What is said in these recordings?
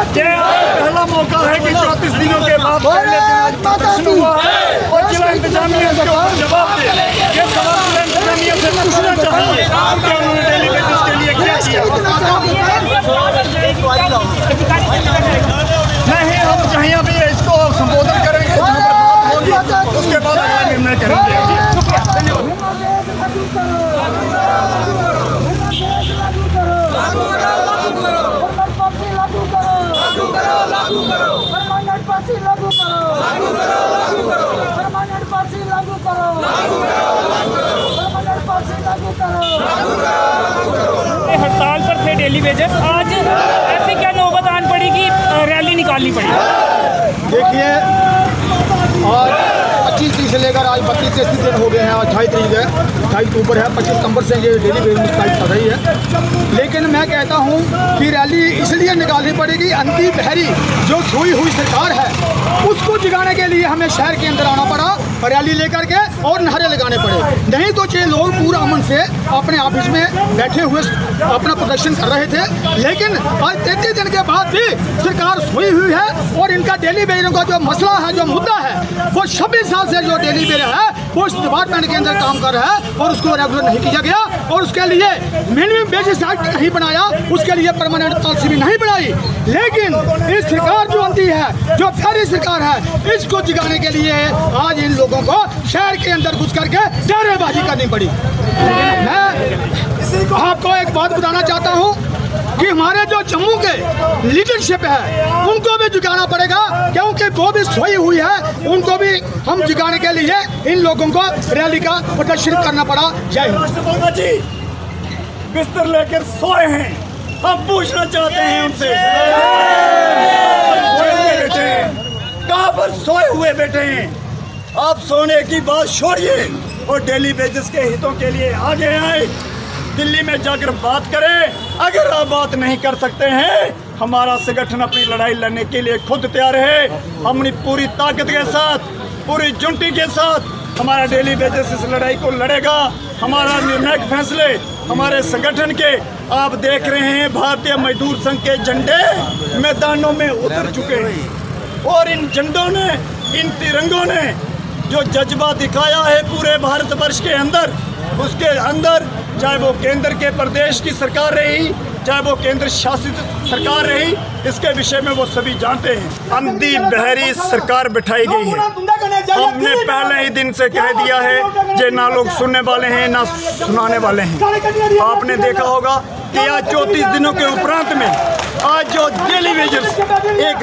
पहला मौका है कि 34 दिनों के बाद प्रदर्शन हुआ है और जिला इंतजामिया इसके ऊपर जवाब दे। ये सवाल जिला इंतजामिया से पूछना चाहिए कि उन्होंने डेली बेसिस के लिए क्या किया। नहीं, हम कहीं भी इसको संबोधन करेंगे, उसके बाद अगला निर्णय करेंगे। हड़ताल पर थे डेली वेजर्स, आज ऐसी क्या नौबत आन पड़ी कि रैली निकालनी पड़ी? देखिए, आज 25 तारीख से लेकर आज 32-33 दिन हो गए हैं। आज 28 तारीख है, 28 अक्टूबर है। 25 सितंबर से ये डेली वेजर्स स्ट्राइक कर रही है। लेकिन मैं कहता हूँ कि रैली इसलिए निकालनी पड़ेगी, अंधी बहरी जो सोई हुई सरकार है उसको जगाने के लिए हमें शहर के अंदर आना पड़ा, रैली लेकर के और नारे लगाने पड़े। नहीं तो ये लोग पूरा अमन से अपने ऑफिस में बैठे हुए अपना प्रदर्शन कर रहे थे। लेकिन आज 33 दिन के बाद भी सरकार सोई हुई है और इनका डेली वेजरों का जो मसला है, जो मुद्दा है, वो 26 साल से जो डेली वेजर है वो इस डिपार्टमेंट के अंदर काम कर रहा है और उसको रेगुलर नहीं किया गया और उसके लिए मिनिमम वेजेस एक्ट नहीं बनाया, उसके लिए परमानेंट पॉलिसी भी नहीं बनाई। लेकिन इस सरकार जो अंधी है, जो प्यारी सरकार है, इसको जगाने के लिए आज इन लोगों को शहर के अंदर घुस करके डेरेबाजी करनी पड़ी। मैं आपको एक बात बताना चाहता हूँ कि हमारे जो जम्मू के लीडरशिप है उनको भी जगाना पड़ेगा, क्योंकि वो भी सोई हुई है। उनको भी हम जगाने के लिए इन लोगों को रैली का प्रदर्शन करना पड़ा। जय हिंद। जी बिस्तर लेकर सोए हैं, हम पूछना चाहते हैं उनसे, कहाँ पर सोए हुए बैठे हैं? आप सोने की बात छोड़िए और डेली वेजेस के हितों के लिए आगे आए, दिल्ली में जाकर बात करें। अगर आप बात नहीं कर सकते हैं, हमारा संगठन अपनी लड़ाई लड़ने के लिए खुद तैयार है। हमने पूरी ताकत के साथ, पूरी जुंटी के साथ हमारा डेली वेजेस इस लड़ाई को लड़ेगा। हमारा निर्णायक फैसले हमारे संगठन के आप देख रहे हैं, भारतीय मजदूर संघ के झंडे मैदानों में उतर चुके हैं और इन झंडों ने, इन तिरंगों ने जो जज्बा दिखाया है पूरे भारतवर्ष के अंदर, उसके अंदर चाहे वो केंद्र के प्रदेश की सरकार रही, चाहे वो केंद्र शासित सरकार रही, इसके विषय में वो सभी जानते हैं। अंधी बहरी सरकार बिठाई गई है। हमने पहले ही दिन से कह दिया है कि ना लोग सुनने वाले हैं ना सुनाने वाले हैं। आपने देखा होगा कि आज 34 दिनों के उपरांत में आज जो डेली वेजर्स एक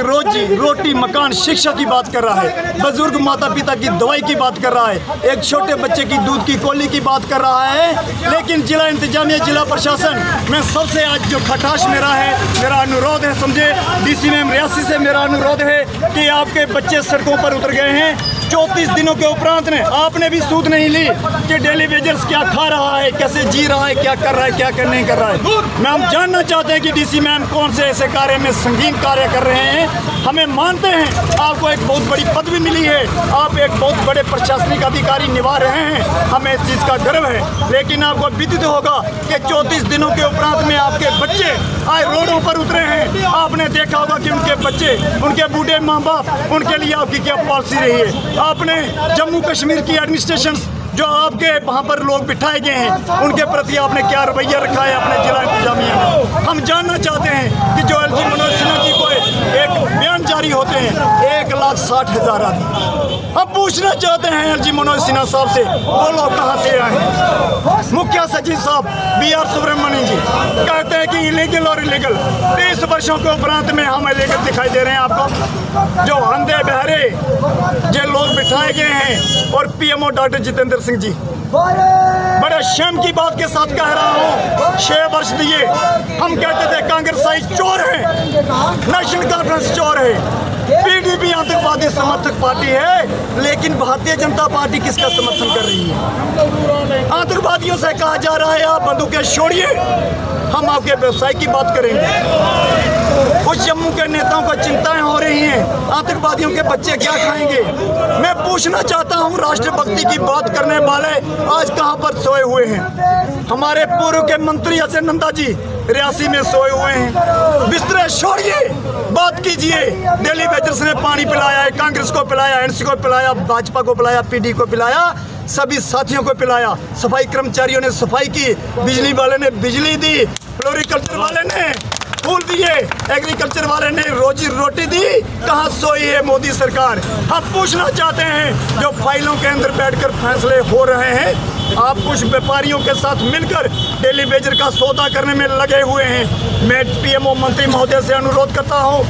रोटी मकान शिक्षा की बात कर रहा है, बुजुर्ग माता पिता की दवाई की बात कर रहा है, एक छोटे बच्चे की दूध की कोली की बात कर रहा है। लेकिन जिला इंतजामिया, जिला प्रशासन में सबसे आज जो खटाश मेरा अनुरोध है, समझे, डीसी मैम रियासी से मेरा अनुरोध है कि आपके बच्चे सड़कों पर उतर गए हैं। 34 दिनों के उपरांत में आपने भी सूद नहीं ली कि डेली वेजर्स क्या खा रहा है, कैसे जी रहा है, क्या कर रहा है, क्या नहीं कर रहा है। मैं हम जानना चाहते हैं कि डीसी मैम कौन से ऐसे कार्य में संगीन कार्य कर रहे हैं। हमें मानते हैं आपको एक बहुत बड़ी पदवी मिली है, आप एक बहुत बड़े प्रशासनिक अधिकारी निभा रहे हैं, हमें इस चीज़ का गर्व है। लेकिन आपको विदित होगा कि 34 दिनों के उपरांत में आपके बच्चे आज रोडों पर उतरे हैं। आपने देखा होगा कि उनके बच्चे, उनके बूढ़े माँ बाप, उनके लिए आपकी क्या पॉलिसी रही है। आपने जम्मू कश्मीर की एडमिनिस्ट्रेशन जो आपके वहाँ पर लोग बिठाए गए हैं, उनके प्रति आपने क्या रवैया रखा है अपने जिला इंतजामिया में। हम जानना चाहते हैं कि जो एलजी मनोज सिन्हा जी को एक बयान जारी होते हैं 1,60,000 आदमी, हम पूछना चाहते हैं एलजी मनोज सिन्हा साहब से, वो लोग कहाँ से आए हैं? मुख्य सचिव साहब BR सुब्रमण्यम जी कहते हैं कि इलीगल और इलीगल 30 वर्षों के उपरांत में हम इलीगल दिखाई दे रहे हैं आपको। जो अंधे बहरे जो लोग बिठाए गए हैं और PMO डॉक्टर जितेंद्र सिंह जी बड़े शर्म की बात के साथ कह रहा हूँ, 6 वर्ष दिए हम कहते थे कांग्रेस चोर है, नेशनल कॉन्फ्रेंस चोर है, पीडीपी आतंकवादी समर्थक पार्टी है, लेकिन भारतीय जनता पार्टी किसका समर्थन कर रही है? आतंकवादियों से कहा जा रहा है आप बंदूकें छोड़िए, हम आपके व्यवसाय की बात करेंगे। कुछ जम्मू के नेताओं को चिंताएं हो रही हैं, आतंकवादियों के बच्चे क्या खाएंगे। मैं पूछना चाहता हूं, राष्ट्रभक्ति की बात करने वाले आज कहां पर सोए हुए हैं? हमारे पूर्व के मंत्री अजय नंदा जी रियासी में सोए हुए हैं। बिस्तरे छोड़िए, बात कीजिए। दिल्ली वेजर्स ने पानी पिलाया है, कांग्रेस को पिलाया, एनसी को पिलाया, भाजपा को पिलाया, पीडी को पिलाया, सभी साथियों को पिलाया। सफाई कर्मचारियों ने सफाई की, बिजली वाले ने बिजली दी, फ्लोरिकल्चर वाले ने फूल दिए, एग्रीकल्चर वाले ने रोजी रोटी दी। कहाँ सोई है मोदी सरकार? हम पूछना चाहते हैं, जो फाइलों के अंदर बैठकर फैसले हो रहे हैं, आप कुछ व्यापारियों के साथ मिलकर डेली वेजर का सौदा करने में लगे हुए हैं। मैं पीएमओ मंत्री महोदय से अनुरोध करता हूं,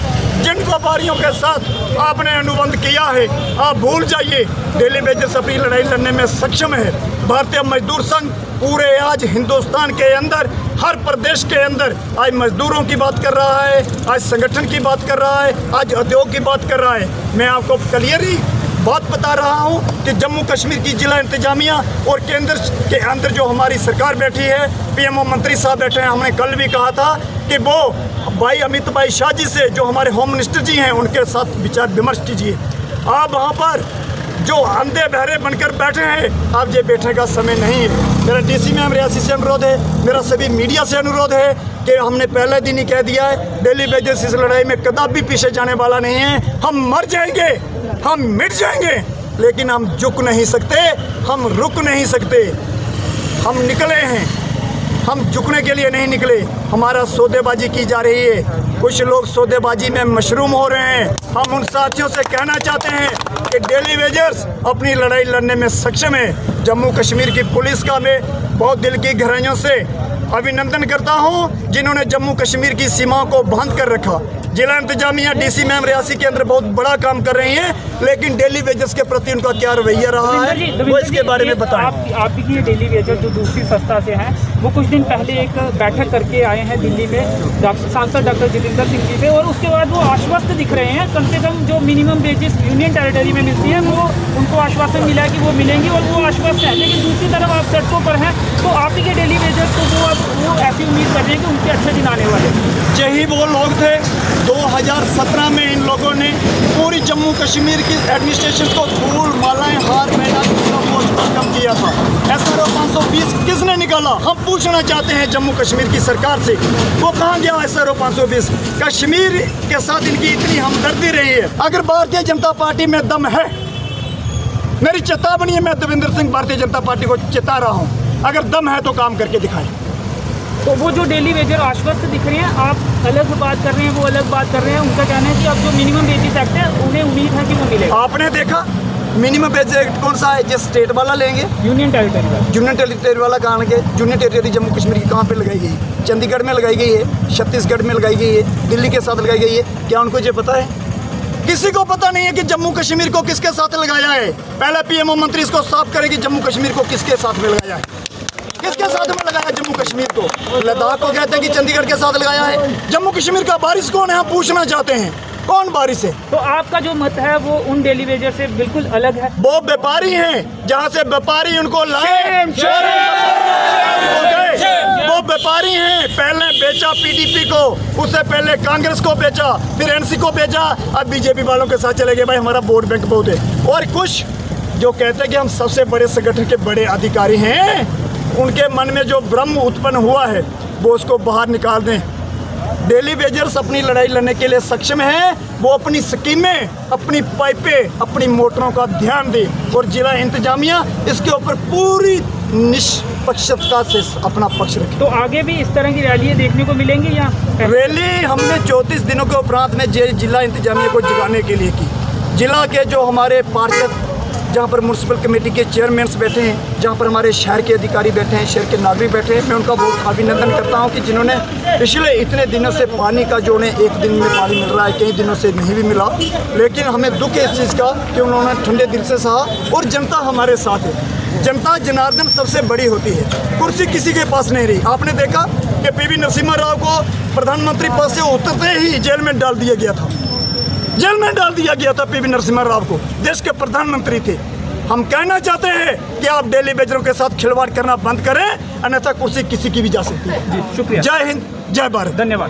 जिन व्यापारियों के साथ आपने अनुबंध किया है आप भूल जाइए। डेली वेजर्स अपनी लड़ाई लड़ने में सक्षम है। भारतीय मजदूर संघ पूरे आज हिंदुस्तान के अंदर, हर प्रदेश के अंदर आज मजदूरों की बात कर रहा है, आज संगठन की बात कर रहा है, आज उद्योग की बात कर रहा है। मैं आपको क्लियरली बात बता रहा हूं कि जम्मू कश्मीर की जिला इंतजामिया और केंद्र के अंदर जो हमारी सरकार बैठी है, पीएमओ मंत्री साहब बैठे हैं, हमने कल भी कहा था कि वो भाई अमित भाई शाह जी से, जो हमारे होम मिनिस्टर जी हैं, उनके साथ विचार विमर्श कीजिए। आप वहाँ पर जो अंधे बहरे बनकर बैठे हैं, आप ये बैठने का समय नहीं है। मेरा डीसी मैम रियासी से अनुरोध है, मेरा सभी मीडिया से अनुरोध है कि हमने पहले दिन ही कह दिया है, डेली वेजर्स इस लड़ाई में कदापि पीछे जाने वाला नहीं है। हम मर जाएंगे, हम मिट जाएंगे, लेकिन हम झुक नहीं सकते, हम रुक नहीं सकते। हम निकले हैं, हम झुकने के लिए नहीं निकले। हमारा सौदेबाजी की जा रही है, कुछ लोग सौदेबाजी में मशरूम हो रहे हैं। हम उन साथियों से कहना चाहते हैं कि डेली वेजर्स अपनी लड़ाई लड़ने में सक्षम है। जम्मू कश्मीर की पुलिस का मैं बहुत दिल की गहराइयों से अभिनंदन करता हूं, जिन्होंने जम्मू कश्मीर की सीमाओं को बांध कर रखा। जिला इंतजामिया डीसी मैम रियासी के अंदर बहुत बड़ा काम कर रही हैं, लेकिन डेली वेजर्स के प्रति उनका क्या रवैया रहा है वो इसके बारे में बताएं। आपकी ये डेली वेजर जो दूसरी संस्था से हैं, वो कुछ दिन पहले एक बैठक करके आए हैं दिल्ली में सांसद डॉक्टर जितेंद्र सिंह जी से, और उसके बाद वो आश्वस्त दिख रहे हैं। कम से कम जो मिनिमम वेजेस यूनियन टेरिटरी में मिलती है, वो उनको आश्वासन मिला कि वो मिलेंगी और वो आश्वस्त है। लेकिन दूसरी तरफ आप सड़कों पर हैं, तो आप ही के डेली वेजर्स को वो ऐसी उम्मीद कर रहे हैं कि उनके अच्छे दिन आने वाले। यही वो लोग थे 2017 में इन लोगों ने पूरी जम्मू कश्मीर की एडमिनिस्ट्रेशन को फूल मालाएं हार पहना खत्म किया था। SRO 520 किसने निकाला? हम पूछना चाहते हैं जम्मू कश्मीर की सरकार से, वो कहाँ गया SRO 520? कश्मीर के साथ इनकी इतनी हमदर्दी रही है। अगर भारतीय जनता पार्टी में दम है, मेरी चेतावनी है, मैं देवेंद्र सिंह भारतीय जनता पार्टी को चेता रहा हूँ, अगर दम है तो काम करके दिखाएं। तो वो जो डेली वेजर आश्वस्त दिख रहे हैं, आप अलग बात कर रहे हैं, वो अलग बात कर रहे हैं। उनका कहना है कि अब जो मिनिमम वेजेस एक्ट है, उन्हें उम्मीद है कि वो मिलेगा। आपने देखा मिनिमम वेज एक्ट कौन सा है? जो स्टेट वाला लेंगे, यूनियन टेरिटरी। यूनियन टेरिटरी वाला कहाँ के? यूनियन टेरिटरी जम्मू कश्मीर की कहाँ पे लगाई गई है? चंडीगढ़ में लगाई गई है, छत्तीसगढ़ में लगाई गई है, दिल्ली के साथ लगाई गई है। क्या उनको ये पता है? किसी को पता नहीं है कि जम्मू कश्मीर को किसके साथ लगाया है। पहले पीएमओ मंत्री इसको साफ करे कि जम्मू कश्मीर को किसके साथ में लगाया है, किसके साथ में लगाया जम्मू कश्मीर को? लद्दाख को कहते हैं कि चंडीगढ़ के साथ लगाया है। जम्मू कश्मीर का वारिस कौन है, हम पूछना चाहते हैं, कौन वारिस है? तो आपका जो मत है वो उन डेली वेजर से बिल्कुल अलग है। वो व्यापारी हैं, जहाँ से व्यापारी उनको लाए, वो व्यापारी हैं। पहले बेचा पीडीपी को, उससे पहले कांग्रेस को बेचा, फिर एनसी को बेचा, अब बीजेपी वालों के साथ चले गए। भाई हमारा वोट बैंक बहुत है। और कुछ जो कहते हैं कि हम सबसे बड़े संगठन के बड़े अधिकारी हैं, उनके मन में जो भ्रम उत्पन्न हुआ है वो उसको बाहर निकाल दें। डेली वेजर्स अपनी लड़ाई लड़ने के लिए सक्षम है। वो अपनी स्कीमें, अपनी पाइपें, अपनी मोटरों का ध्यान दे, और जिला इंतजामिया इसके ऊपर पूरी निष्पक्षता से अपना पक्ष रखे। तो आगे भी इस तरह की रैलियाँ देखने को मिलेंगी? या रैली हमने 34 दिनों के उपरांत में जिला इंतजामिया को जगाने के लिए की। जिला के जो हमारे पार्षद, जहाँ पर म्यूनसिपल कमेटी के चेयरमैन बैठे हैं, जहाँ पर हमारे शहर के अधिकारी बैठे हैं, शहर के नागरिक बैठे हैं, मैं उनका बहुत अभिनंदन करता हूँ कि जिन्होंने पिछले इतने दिनों से पानी का जो उन्हें एक दिन में पानी मिल रहा है, कई दिनों से नहीं भी मिला, लेकिन हमें दुख है इस चीज़ का कि उन्होंने ठंडे दिल से सहा और जनता हमारे साथ है। जनता जनार्दन सबसे बड़ी होती है, कुर्सी किसी के पास नहीं रही। आपने देखा कि पीवी नरसिम्हा राव को प्रधानमंत्री पद से उतरते ही जेल में डाल दिया गया था, जेल में डाल दिया गया था पीवी नरसिम्हा राव को, देश के प्रधानमंत्री थे। हम कहना चाहते हैं कि आप डेली बेजरों के साथ खिलवाड़ करना बंद करें, अन्यथा कुर्सी किसी की भी जा सकती है। शुक्रिया। जय हिंद, जय भारत। धन्यवाद।